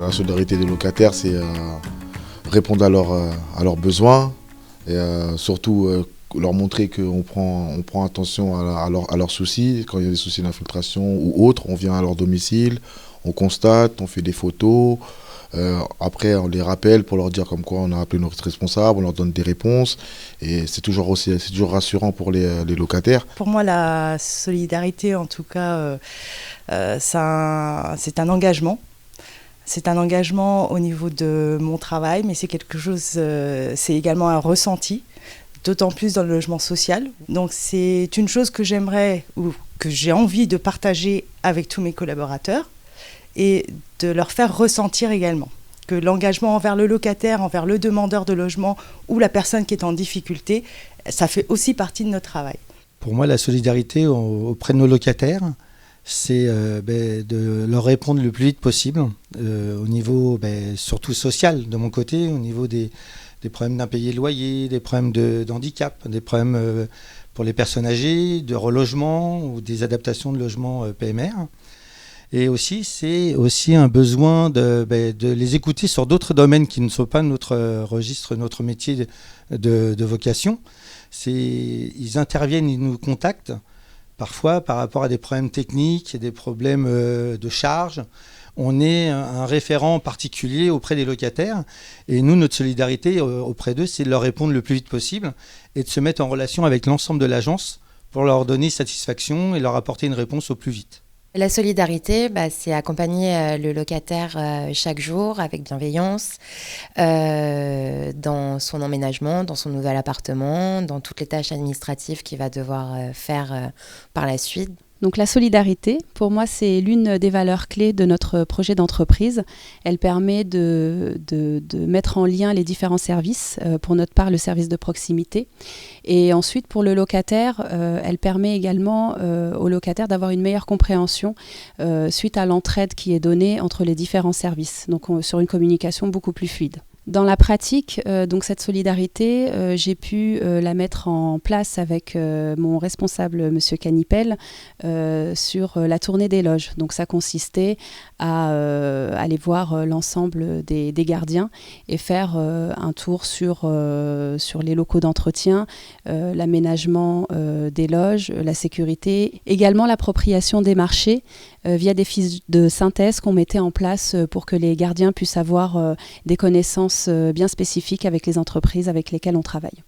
La solidarité des locataires, c'est répondre à leurs besoins et surtout leur montrer qu'on prend attention à leurs soucis. Quand il y a des soucis d'infiltration ou autres, on vient à leur domicile, on constate, on fait des photos. Après, on les rappelle pour leur dire comme quoi on a appelé notre responsable, on leur donne des réponses. Et c'est toujours rassurant pour les locataires. Pour moi, la solidarité, en tout cas, c'est un engagement. C'est un engagement au niveau de mon travail, mais c'est quelque chose, c'est également un ressenti, d'autant plus dans le logement social. Donc c'est une chose que j'aimerais ou que j'ai envie de partager avec tous mes collaborateurs et de leur faire ressentir également que l'engagement envers le locataire, envers le demandeur de logement ou la personne qui est en difficulté, ça fait aussi partie de notre travail. Pour moi, la solidarité auprès de nos locataires, c'est de leur répondre le plus vite possible, au niveau surtout social de mon côté, au niveau des problèmes d'impayés de loyer, des problèmes d'handicap, des problèmes pour les personnes âgées, de relogement ou des adaptations de logements PMR. Et aussi, c'est aussi un besoin de les écouter sur d'autres domaines qui ne sont pas notre registre, notre métier de vocation. Ils interviennent, ils nous contactent, parfois par rapport à des problèmes techniques, des problèmes de charge. On est un référent particulier auprès des locataires. Et nous, notre solidarité auprès d'eux, c'est de leur répondre le plus vite possible et de se mettre en relation avec l'ensemble de l'agence pour leur donner satisfaction et leur apporter une réponse au plus vite. La solidarité, c'est accompagner le locataire chaque jour avec bienveillance dans son emménagement, dans son nouvel appartement, dans toutes les tâches administratives qu'il va devoir faire par la suite. Donc la solidarité, pour moi, c'est l'une des valeurs clés de notre projet d'entreprise. Elle permet de mettre en lien les différents services, pour notre part le service de proximité. Et ensuite, pour le locataire, elle permet également au locataire d'avoir une meilleure compréhension suite à l'entraide qui est donnée entre les différents services, donc sur une communication beaucoup plus fluide. Dans la pratique, donc cette solidarité, j'ai pu la mettre en place avec mon responsable, Monsieur Canipel, sur la tournée des loges. Donc ça consistait à aller voir l'ensemble des gardiens et faire un tour sur les locaux d'entretien, l'aménagement des loges, la sécurité, également l'appropriation des marchés via des fiches de synthèse qu'on mettait en place pour que les gardiens puissent avoir des connaissances bien spécifiques avec les entreprises avec lesquelles on travaille.